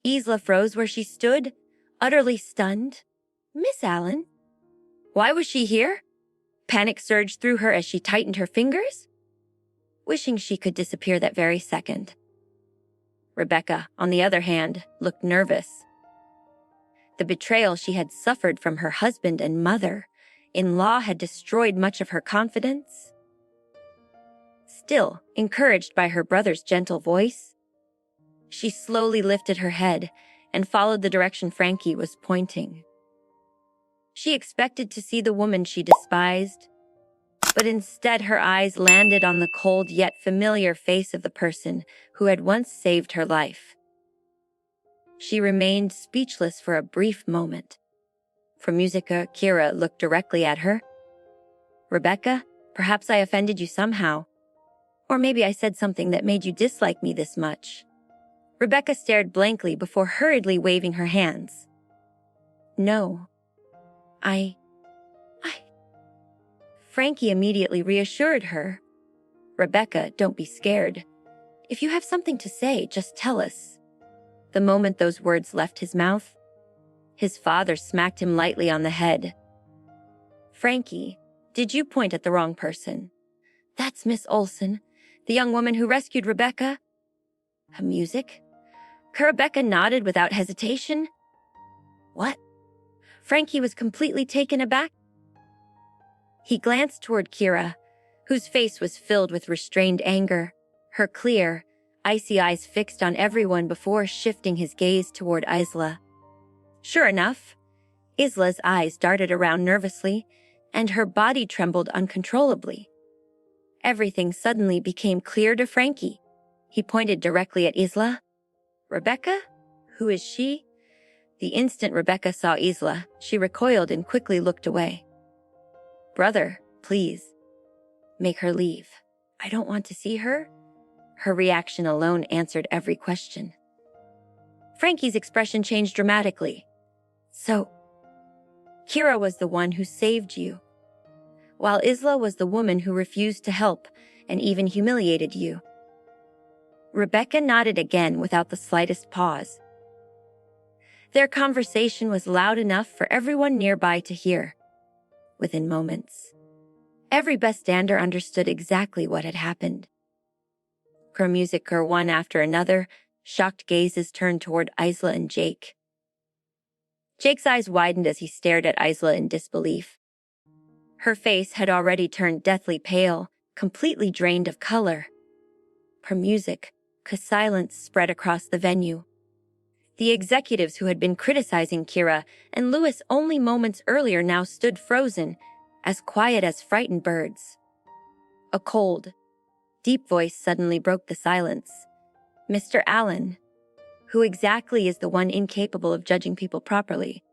Isla froze where she stood, utterly stunned. Miss Allen? Why was she here? Panic surged through her as she tightened her fingers, wishing she could disappear that very second. Rebecca, on the other hand, looked nervous. The betrayal she had suffered from her husband and mother-in-law had destroyed much of her confidence. Still, encouraged by her brother's gentle voice, she slowly lifted her head and followed the direction Frankie was pointing. She expected to see the woman she despised, but instead her eyes landed on the cold yet familiar face of the person who had once saved her life. She remained speechless for a brief moment. From Musica, Kira looked directly at her. Rebecca, perhaps I offended you somehow. Or maybe I said something that made you dislike me this much. Rebecca stared blankly before hurriedly waving her hands. No. I... Frankie immediately reassured her. Rebecca, don't be scared. If you have something to say, just tell us. The moment those words left his mouth, his father smacked him lightly on the head. Frankie, did you point at the wrong person? That's Miss Olsen, the young woman who rescued Rebecca. A music? Rebecca nodded without hesitation. What? Frankie was completely taken aback. He glanced toward Kira, whose face was filled with restrained anger, her clear, icy eyes fixed on everyone before shifting his gaze toward Isla. Sure enough, Isla's eyes darted around nervously, and her body trembled uncontrollably. Everything suddenly became clear to Frankie. He pointed directly at Isla. Rebecca? Who is she? The instant Rebecca saw Isla, she recoiled and quickly looked away. Brother, please. Make her leave. I don't want to see her. Her reaction alone answered every question. Frankie's expression changed dramatically. So, Kira was the one who saved you, while Isla was the woman who refused to help and even humiliated you. Rebecca nodded again without the slightest pause. Their conversation was loud enough for everyone nearby to hear. Within moments, every bystander understood exactly what had happened. Musiker, one after another, shocked gazes turned toward Isla and Jake. Jake's eyes widened as he stared at Isla in disbelief. Her face had already turned deathly pale, completely drained of color. Silence spread across the venue. The executives who had been criticizing Kira and Louis only moments earlier now stood frozen, as quiet as frightened birds. A cold, deep voice suddenly broke the silence. Mr. Allen, who exactly is the one incapable of judging people properly?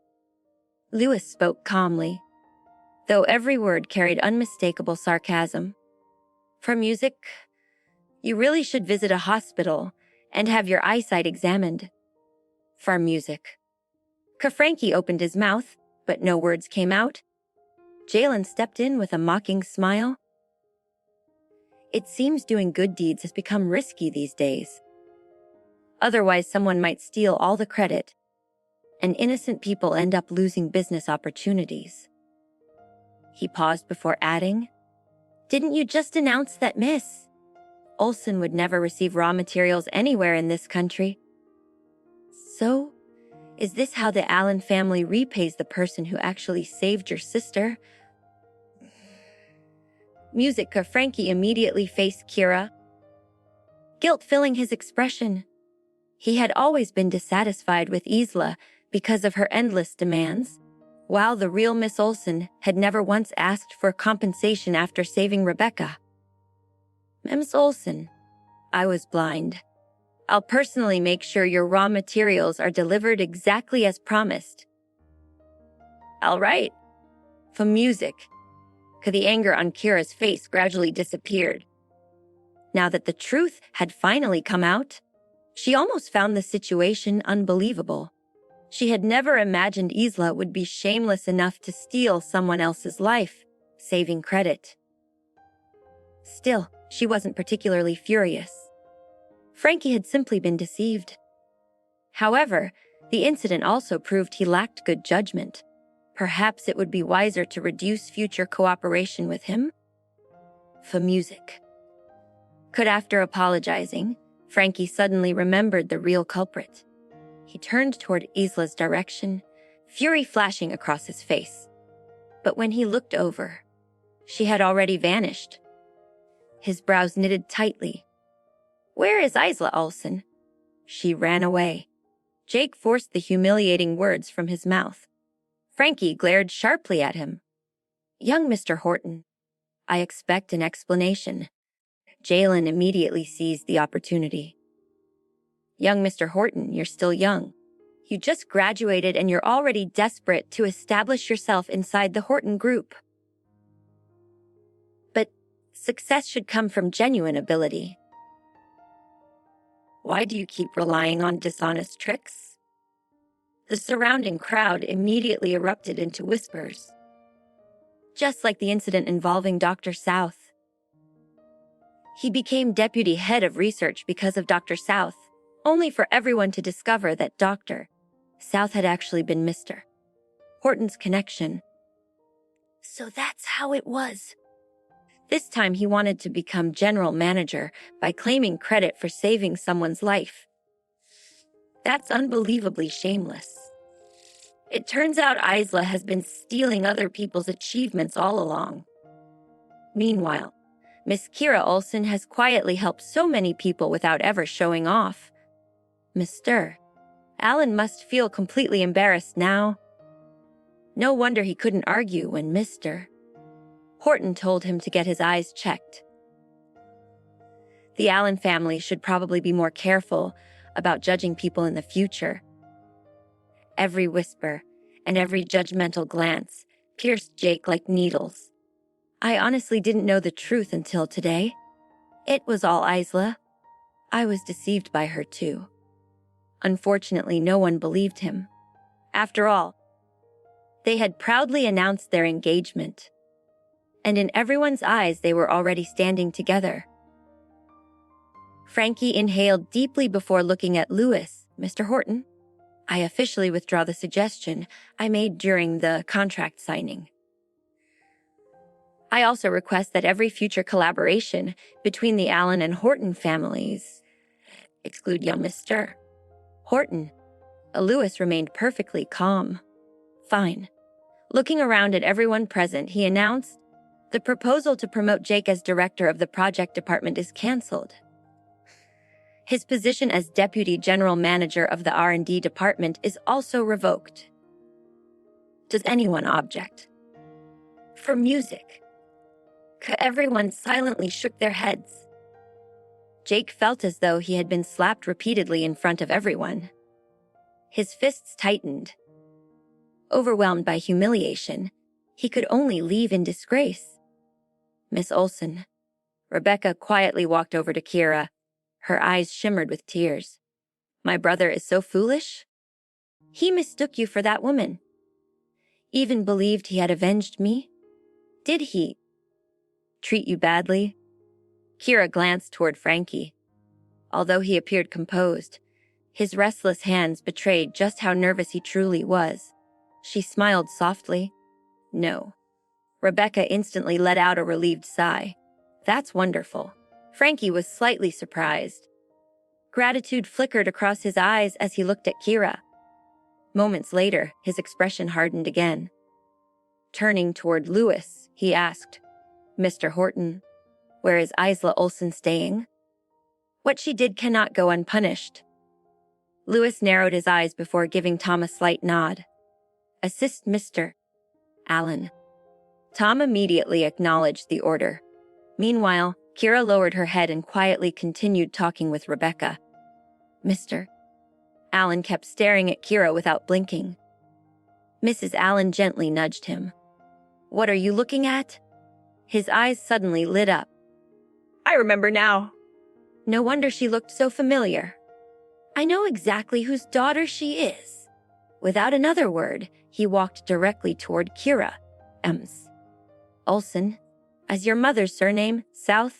Louis spoke calmly, though every word carried unmistakable sarcasm. For music, you really should visit a hospital and have your eyesight examined. For music. Frankie opened his mouth, but no words came out. Jalen stepped in with a mocking smile. It seems doing good deeds has become risky these days. Otherwise, someone might steal all the credit, and innocent people end up losing business opportunities. He paused before adding, Didn't you just announce that Miss Olsen would never receive raw materials anywhere in this country? So, is this how the Allen family repays the person who actually saved your sister? Frankie immediately faced Kira, guilt filling his expression. He had always been dissatisfied with Isla because of her endless demands, while the real Miss Olsen had never once asked for compensation after saving Rebecca. Miss Olsen, I was blind. I'll personally make sure your raw materials are delivered exactly as promised. All right. For music. The anger on Kira's face gradually disappeared. Now that the truth had finally come out, she almost found the situation unbelievable. She had never imagined Isla would be shameless enough to steal someone else's life, saving credit. Still, she wasn't particularly furious. Frankie had simply been deceived. However, the incident also proved he lacked good judgment. Perhaps it would be wiser to reduce future cooperation with him? For music. Could after apologizing, Frankie suddenly remembered the real culprit. He turned toward Isla's direction, fury flashing across his face. But when he looked over, she had already vanished. His brows knitted tightly. "Where is Isla, Olsen?" "She ran away." Jake forced the humiliating words from his mouth. Frankie glared sharply at him. "Young Mr. Horton, I expect an explanation." Jalen immediately seized the opportunity. "Young Mr. Horton, you're still young. You just graduated and you're already desperate to establish yourself inside the Horton Group. But success should come from genuine ability. Why do you keep relying on dishonest tricks?" The surrounding crowd immediately erupted into whispers. Just like the incident involving Dr. South. He became deputy head of research because of Dr. South, only for everyone to discover that Dr. South had actually been Mr. Horton's connection. So that's how it was. This time he wanted to become general manager by claiming credit for saving someone's life. That's unbelievably shameless. It turns out Isla has been stealing other people's achievements all along. Meanwhile, Miss Kira Olsen has quietly helped so many people without ever showing off. Mr. Alan must feel completely embarrassed now. No wonder he couldn't argue when Mr. Horton told him to get his eyes checked. The Allen family should probably be more careful about judging people in the future. Every whisper and every judgmental glance pierced Jake like needles. I honestly didn't know the truth until today. It was all Isla. I was deceived by her too. Unfortunately, no one believed him. After all, they had proudly announced their engagement. And in everyone's eyes, they were already standing together. Frankie inhaled deeply before looking at Lewis. "Mr. Horton, I officially withdraw the suggestion I made during the contract signing. I also request that every future collaboration between the Allen and Horton families exclude young Mr. Horton." Lewis remained perfectly calm. "Fine." Looking around at everyone present, he announced, "The proposal to promote Jake as director of the project department is canceled. His position as deputy general manager of the R&D department is also revoked. Does anyone object?" For music. Everyone silently shook their heads. Jake felt as though he had been slapped repeatedly in front of everyone. His fists tightened. Overwhelmed by humiliation, he could only leave in disgrace. "Miss Olsen." Rebecca quietly walked over to Kira. Her eyes shimmered with tears. "My brother is so foolish. He mistook you for that woman. Even believed he had avenged me. Did he treat you badly?" Kira glanced toward Frankie. Although he appeared composed, his restless hands betrayed just how nervous he truly was. She smiled softly. "No." Rebecca instantly let out a relieved sigh. "That's wonderful." Frankie was slightly surprised. Gratitude flickered across his eyes as he looked at Kira. Moments later, his expression hardened again. Turning toward Lewis, he asked, "Mr. Horton, where is Isla Olsen staying?" "What she did cannot go unpunished." Lewis narrowed his eyes before giving Tom a slight nod. "Assist Mr. Allen." Tom immediately acknowledged the order. Meanwhile, Kira lowered her head and quietly continued talking with Rebecca. "Mr. Allen kept staring at Kira without blinking. Mrs. Allen gently nudged him. "What are you looking at?" His eyes suddenly lit up. "I remember now." No wonder she looked so familiar. "I know exactly whose daughter she is." Without another word, he walked directly toward Kira. "Olsen, as your mother's surname, South?"